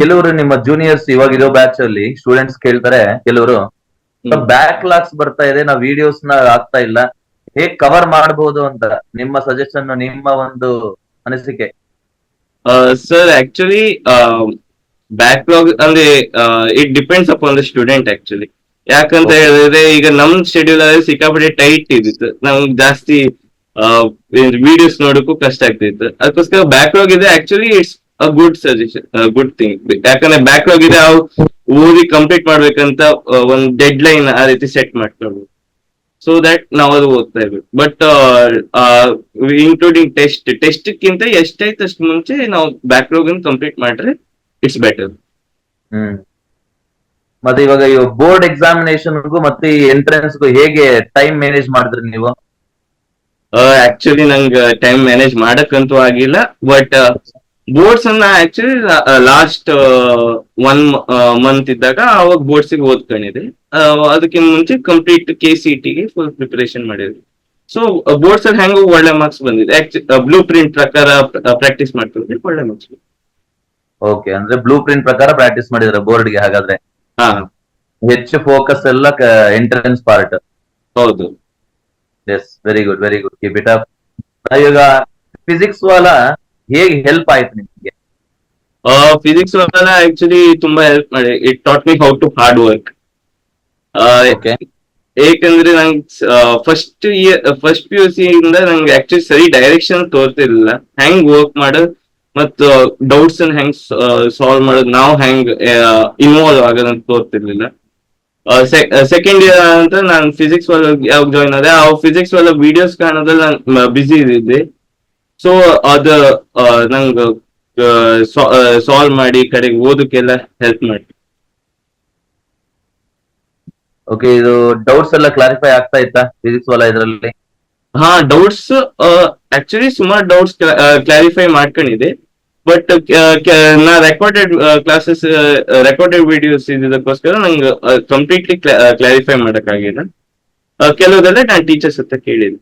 ಕೆಲವರು ನಿಮ್ಮ ಜೂನಿಯರ್ಸ್ ಇವಾಗ ಇರೋ ಬ್ಯಾಚ್ ಅಲ್ಲಿ ಸ್ಟೂಡೆಂಟ್ಸ್ ಕೇಳ್ತಾರೆ ಕೆಲವರು, ಹ್ಮ್. ಬ್ಯಾಕ್ ಲಾಗ್ಸ್ ಬರ್ತಾ ಇದೆ, ನಾವು ವಿಡಿಯೋಸ್ ನ ಆಗ್ತಾ ಇಲ್ಲ, ಹೇಗ್ ಕವರ್ ಮಾಡಬಹುದು ಅಂತ ನಿಮ್ಮ ಸಜೆಷನ್, ನಿಮ್ಮ ಒಂದು ಅನಿಸಿಕೆ. ಸರ್ ಆಕ್ಚುಲಿ ಬ್ಯಾಕ್ಲಾಗ್ ಅಂದ್ರೆ it depends upon the student actually. ಯಾಕಂತ Okay. ಹೇಳಿದ್ರೆ ಈಗ ನಮ್ ಶೆಡ್ಯೂಲ್ ಅಲ್ಲಿ ಸಿಕ್ಕಾಪಟ್ಟೆ ಟೈಟ್ ಇದ್ದಿತ್ತು, ನಮ್ಗೆ ಜಾಸ್ತಿ ವಿಡಿಯೋಸ್ ನೋಡಕ್ಕೂ ಕಷ್ಟ ಆಗ್ತಿತ್ತು. ಅದಕ್ಕೋಸ್ಕರ ಬ್ಯಾಕ್ಲಾಗ್ ಇದೆ actually it's a good suggestion, good thing. ಯಾಕಂದ್ರೆ ಬ್ಯಾಕ್ಲಾಗ್ ಇದೆ, ನಾವು ಓದಿ ಕಂಪ್ಲೀಟ್ ಮಾಡ್ಬೇಕಂತ ಒಂದು ಡೆಡ್ ಲೈನ್ ಆ ರೀತಿ ಸೆಟ್ ಮಾಡ್ಕೊಳ್ಬೋದು. ಸೊ ದಟ್ ನಾವು ಅದು ಓದ್ತಾ ಇರ್ಬೇಕು. ಬಟ್ ಇನ್ಕ್ಲೂಡಿಂಗ್ ಟೆಸ್ಟ್ಗಿಂತ ಎಷ್ಟಾಯ್ತು ಅಷ್ಟು ಮುಂಚೆ ನಾವು ಬ್ಯಾಕ್ಲಾಗ್ ಕಂಪ್ಲೀಟ್ ಮಾಡ್ರೆ ಇಟ್ಸ್ ಬೆಟರ್. ಹ್ಮ್. ಮತ್ತೆ ಇವಾಗ ಬೋರ್ಡ್ ಎಕ್ಸಾಮಿನೇಷನ್ಗೂ ಮತ್ತೆ ಎಂಟ್ರೆನ್ಸ್ಗೂ ಹೇಗೆ ಟೈಮ್ ಮ್ಯಾನೇಜ್ ಮಾಡಿದ್ರಿ ನೀವು? ಆಕ್ಚುಲಿ ನಂಗೆ ಟೈಮ್ ಮ್ಯಾನೇಜ್ ಮಾಡಕ್ಕಂತೂ ಆಗಿಲ್ಲ. ಬಟ್ ಬೋರ್ಡ್ಸ್ ಅನ್ನ ಆಕ್ಚುಲಿ ಲಾಸ್ಟ್ 1 ಮಂತ್ ಇದ್ದಾಗ ಅವಾಗ ಬೋರ್ಡ್ಸಿಗೆ ಓದ್ಕೊಂಡಿದೆ. ಅದಕ್ಕಿಂತ ಮುಂಚೆ ಕಂಪ್ಲೀಟ್ KCET ಫುಲ್ ಪ್ರಿಪರೇಷನ್ ಮಾಡಿದ್ವಿ. ಸೊ ಬೋರ್ಡ್ಸ್ ಅಲ್ಲಿ ಹೆಂಗ ಒಳ್ಳೆ ಮಾರ್ಕ್ಸ್ ಬಂದಿದೆ. ಬ್ಲೂ ಪ್ರಿಂಟ್ ಪ್ರಕಾರ ಪ್ರಾಕ್ಟೀಸ್ ಮಾಡ್ಕೊಂಡ್ರೆ ಒಳ್ಳೆ ಮಾರ್ಕ್ಸ್. ಓಕೆ, ಅಂದ್ರೆ ಬ್ಲೂ ಪ್ರಿಂಟ್ ಪ್ರಕಾರ ಪ್ರಾಕ್ಟೀಸ್ ಮಾಡಿದ್ರೆ ಬೋರ್ಡ್ಗೆ, ಹಾಗಾದ್ರೆ ಹಾ, ಹೆಚ್ಚು ಫೋಕಸ್ ಎಲ್ಲ ಎಂಟ್ರೆನ್ಸ್ ಪಾರ್ಟ್. ಹೌದು. Yes, very good, very good, keep it up. ಈಗ ಫಿಸಿಕ್ಸ್ ವಾಲ ಹೇಗೆ ಹೆಲ್ಪ್ ಆಯ್ತು ನಿಮ್ಗೆ? ಫಿಸಿಕ್ಸ್ ಆಕ್ಚುಲಿ ತುಂಬಾ ಹೆಲ್ಪ್ ಮಾಡಿ. It taught me how to hard work. Okay. ಏಕಂದ್ರೆ ನಂಗೆ ಫಸ್ಟ್ PUC ಇಂದ ನಂಗೆ ಆಕ್ಚುಲಿ ಸರಿ ಡೈರೆಕ್ಷನ್ ತೋರ್ತಿರ್ಲಿಲ್ಲ. ಹೆಂಗ್ ವರ್ಕ್ ಮಾಡೋದು ಮತ್ತು ಡೌಟ್ಸ್ ಅನ್ನ ಹೆಂಗ್ ಸಾಲ್ವ್ ಮಾಡೋದು, ನಾವು ಹೆಂಗ್ ಇನ್ವಾಲ್ವ್ ಆಗೋದಂತ ತೋರ್ತಿರ್ಲಿಲ್ಲ. ಸೆಕೆಂಡ್ ಇಯರ್ ಅಂತ ನಾನು ಫಿಸಿಕ್ಸ್ ಯಾವಾಗ ಜಾಯ್ನ್ ಆದೆ, ಆ ಫಿಸಿಕ್ಸ್ ವಿಡಿಯೋಸ್ ಕಾಣೋದ್ರಲ್ಲಿ ನಾನು ಬ್ಯುಸಿ ಇದ್ದಿದ್ದೆ. ಸೊ ಅದು ನಂಗೆ ಸಾಲ್ವ್ ಮಾಡಿ ಕಡೆಗೆ ಓದಕ್ಕೆಲ್ಲ ಹೆಲ್ಪ್ ಮಾಡಿ. ಓಕೆ, ಇದು ಡೌಟ್ಸ್ ಎಲ್ಲ ಕ್ಲಾರಿಫೈ ಆಗ್ತಾ ಇತ್ತಾ ಫಿಸಿಕ್ಸ್ ವಾಲ ಇದರಲ್ಲಿ? ಹಾ, ಡೌಟ್ಸ್ ಆಕ್ಚುಲಿ ಸುಮಾರು ಡೌಟ್ಸ್ ಕ್ಲಾರಿಫೈ ಮಾಡ್ಕೊಂಡಿದೆ. ಬಟ್ ನಾ ರೆಕಾರ್ಡೆಡ್ ಕ್ಲಾಸಸ್, ರೆಕಾರ್ಡೆಡ್ ವಿಡಿಯೋಸ್ ಇದಕ್ಕೋಸ್ಕರ ನಂಗೆ ಕಂಪ್ಲೀಟ್ಲಿ ಕ್ಲಾರಿಫೈ ಮಾಡಕ್ಕಾಗಿಲ್ಲ. ಕೆಲವುದೆಲ್ಲ ನಾನು ಟೀಚರ್ಸ್ ಹತ್ರ ಕೇಳಿದ್ದೆ.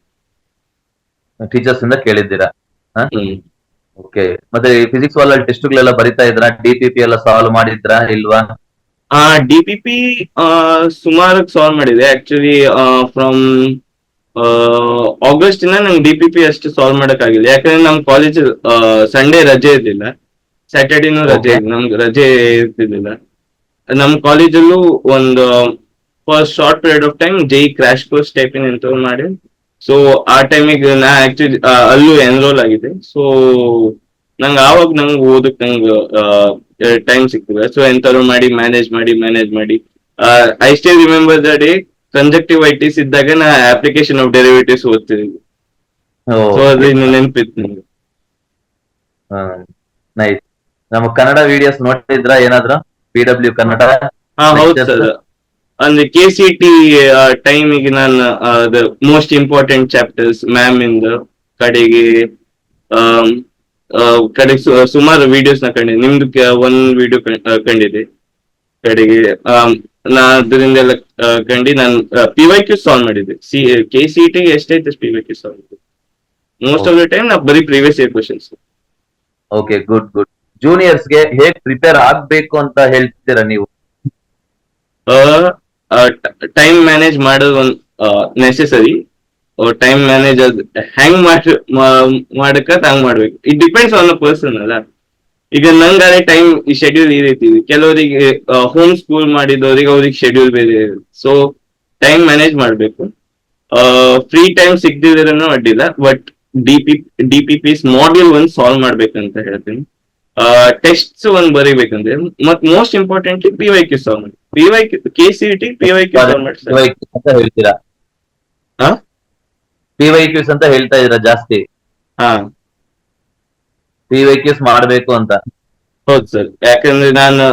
ಟೀಚರ್ಸ್ ಇಂದ ಕೇಳಿದ್ದೀರಾ? ಹ್ಮ್. ಓಕೆ. ಮತ್ತೆ ಫಿಸಿಕ್ಸ್ ವಾಲ ಟೆಸ್ಟ್ಗಳೆಲ್ಲ ಬರಿತಾ ಇದ್ರಾ? DPP ಎಲ್ಲ ಸಾಲ್ವ್ ಮಾಡಿದ್ರಾ ಇಲ್ವಾ? DPP ಸುಮಾರು ಸಾಲ್ವ್ ಮಾಡಿದೆ ಆಕ್ಚುಲಿ. ಫ್ರಮ್ ಆಗಸ್ಟ್ ಇಂದ ನಂಗೆ DPP ಅಷ್ಟು ಸಾಲ್ವ್ ಮಾಡಕ್ಕಾಗಿಲ್ಲ. ಯಾಕಂದ್ರೆ ನಮ್ ಕಾಲೇಜ್ ಸಂಡೇ ರಜೆ ಇರ್ಲಿಲ್ಲ, ಸ್ಯಾಟರ್ಡೇನು ರಜೆ, ಓಕೆ. ನಮ್ಗೆ ರಜೆ ಇರ್ತಿರ್ಲಿಲ್ಲ. ನಮ್ ಕಾಲೇಜಲ್ಲೂ ಒಂದು for short period of time crash course typing ಅಂತ ಮಾಡಿ. ಸೊ ಆ ಟೈಮಿಗೆ ನಾ ಆಕ್ಚುಲಿ ಅಲ್ಲೂ ಎನ್ರೋಲ್ ಆಗಿದೆ. ಸೊ ನಂಗೆ ಓದಕ್ ನಂಗೆ ಟೈಮ್ ಸಿಗ್ತದೆ. ಸೊ ಎಂತಾದ್ರು ಮಾಡಿ ಮ್ಯಾನೇಜ್ ಮಾಡಿ I still remember the day conjunctivitis ಇದ್ದಾಗ ನಾ ಅಪ್ಲಿಕೇಶನ್ ಆಫ್ ಡೆರಿವೇಟಿವ್ಸ್ ಓದ್ತಿದ್ವಿ. ಸೊ ಅದು ಇನ್ನು ನೆನಪಿತ್ತು ನಂಗೆ. ನೈಸ್. ನಮ್ಮ ಕನ್ನಡ ವಿಡಿಯೋಸ್ ನೋಡ್ತಿದ್ರ ಏನಾದ್ರು? PW ಕನ್ನಡ ಹಾ, ಹೌದು lectures? ಸರ್. ಅಂದ್ರೆ KCET ಟೈಮಿಗೆ ನಾನು ಮೋಸ್ಟ್ ಇಂಪಾರ್ಟೆಂಟ್ ಚಾಪ್ಟರ್ಸ್ ಮ್ಯಾಮ್ ಇಂದ ಕಡೆಗೆ ಆಮ್, ಕಡೆಗೆ ಸುಮಾರು ವಿಡಿಯೋಸ್ ನ ಕಂಡಿದ್ದೆ. ನಿಮ್ದು ಒಂದ್ ವಿಡಿಯೋ ಕಂಡಿದೆ ಕಡೆಗೆ. ನಾ ಅದರಿಂದೆಲ್ಲ ಕಂಡು ನಾನು PYQ ಸಾಲ್ವ್ ಮಾಡಿದ್ದೆ. KCET ಎಷ್ಟೈತೆ PYQ ಸಾಲ್ವ್ ಮಾಡಿದ್ದೆ. ಮೋಸ್ಟ್ ಆಫ್ ದ ಟೈಮ್ ನಾ ಬರೀ previous year questions. Okay, good good. ಜೂನಿಯರ್ಸ್ಗೆ ಹೇಗ್ ಪ್ರಿಪೇರ್ ಆಗ್ಬೇಕು ಅಂತ ಹೇಳ್ತೀರಾ ನೀವು? ಟೈಮ್ ಮ್ಯಾನೇಜ್ ಮಾಡೋದು ಒಂದು ನೆಸೆಸರಿ. ಟೈಮ್ ಮ್ಯಾನೇಜ್ ಅದು ಹೆಂಗ್ ಮಾಡಕ ಹಂಗ್ ಮಾಡ್ಬೇಕು. It depends on the person ಅಲ್ಲ. ಈಗ ನಂಗಾದ್ರೆ ಟೈಮ್ ಈ ಶೆಡ್ಯೂಲ್ ಈ ರೀತಿ ಇದೆ. ಕೆಲವರಿಗೆ ಹೋಮ್ ಸ್ಕೂಲ್ ಮಾಡಿದವರಿಗೆ ಅವ್ರಿಗೆ ಶೆಡ್ಯೂಲ್ ಬೇರೆ ಇದೆ. ಸೊ ಟೈಮ್ ಮ್ಯಾನೇಜ್ ಮಾಡ್ಬೇಕು. ಫ್ರೀ ಟೈಮ್ ಸಿಗ್ದಿದ್ರೂ ಅಡ್ಡಿಲ್ಲ, ಬಟ್ DPP's ಮಾಡ್ಯೂಲ್ ಒಂದು ಸಾಲ್ವ್ ಮಾಡ್ಬೇಕಂತ ಹೇಳ್ತೀನಿ. ಟೆಸ್ಟ್ಸ್ ಒಂದ್ ಬರೀಬೇಕಂದ್ರೆ, ಮತ್ ಮೋಸ್ಟ್ ಇಂಪಾರ್ಟೆಂಟ್ಲಿ PYQ ಸಾಲ್ವ್ ಮಾಡಿ. KCET PYQ ಸಾಲ್ವ್ ಮಾಡಿ ಸರ್. PYQs ಅಂತ ಹೇಳ್ತೀರಾ? ಹಾ, PYQs ಅಂತ ಹೇಳ್ತಾ ಇದೀರಾ ಜಾಸ್ತಿ? ಹಾ, PYQs ಮಾಡ್ಬೇಕು ಅಂತ? ಹೌದು ಸರ್. ಯಾಕಂದ್ರೆ ನಾನು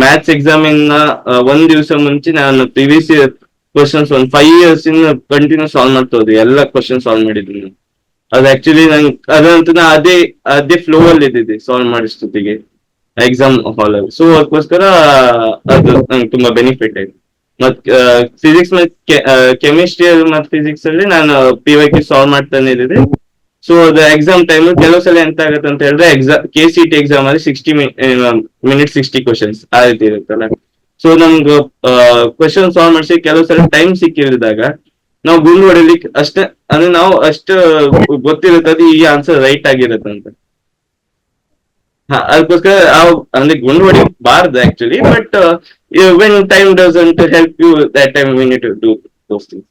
ಮ್ಯಾಥ್ಸ್ ಎಕ್ಸಾಮ್ ಇನ್ನ ಒಂದ್ ದಿವಸ ಮುಂಚೆ ನಾನು ಪ್ರಿವಿಯಸ್ ಇಯರ್ ಕ್ವಶನ್ಸ್ ಒಂದು 5 years ಇಂದ ಕಂಟಿನ್ಯೂ ಸಾಲ್ವ್ ಮಾಡ್ತಾ ಹೋದೆ. ಎಲ್ಲ ಕ್ವಶನ್ ಸಾಲ್ವ್ ಮಾಡಿದ್ದೀನಿ. ಅದು ಆಕ್ಚುಲಿ ನಂಗೆ ಅದಂತೂ ನಾ ಅದೇ ಫ್ಲೋ ಅಲ್ಲಿ ಇದ್ದಿದ್ದೆ ಸಾಲ್ವ್ ಮಾಡಿಸ್ತೊತ್ತಿಗೆ ಎಕ್ಸಾಮ್ ಹಾಲ್ ಅಲ್ಲಿ. ಸೊ ಅದಕ್ಕೋಸ್ಕರ ಅದು ನಂಗೆ ತುಂಬಾ ಬೆನಿಫಿಟ್ ಆಯ್ತು. ಮತ್ ಫಿಸಿಕ್ಸ್ ಮತ್ತೆ ಕೆಮಿಸ್ಟ್ರಿ ಮತ್ತೆ ಫಿಸಿಕ್ಸ್ ಅಲ್ಲಿ ನಾನು PYQ ಸಾಲ್ವ್ ಮಾಡ್ತಾನೆ ಇದ್ದಿದ್ದೆ. ಸೊ ಅದು ಎಕ್ಸಾಮ್ ಟೈಮ್ ಕೆಲವು ಸಲ ಎಂತ ಆಗತ್ತೆ ಅಂತ ಹೇಳಿದ್ರೆ ಎಕ್ಸಾಮ್ KCT ಎಕ್ಸಾಮ್ ಅಲ್ಲಿ 60 ಮಿನಿಟ್ 60 ಕ್ವಶನ್ಸ್ ಆ ರೀತಿ ಇರುತ್ತಲ್ಲ. ಸೊ ನಮ್ಗೆ ಕ್ವಶನ್ ಸಾಲ್ವ್ ಮಾಡಿಸಿ ಕೆಲವು ಸಲ ಟೈಮ್ ಸಿಕ್ಕಿರಿದಾಗ ನಾವು ಗುಂಡು ಹೊಡಿಲಿಕ್ಕೆ ಅಷ್ಟೇ ಅಂದ್ರೆ ನಾವು ಅಷ್ಟು ಗೊತ್ತಿರುತ್ತೆ ಅದು ಈ ಆನ್ಸರ್ ರೈಟ್ ಆಗಿರತ್ತಂತ. ಅದಕ್ಕೋಸ್ಕರ ಅಂದ್ರೆ ಗುಂಡು ಹೊಡಿಬಾರ್ದು actually, but when time doesn't help you that time we need to do those things.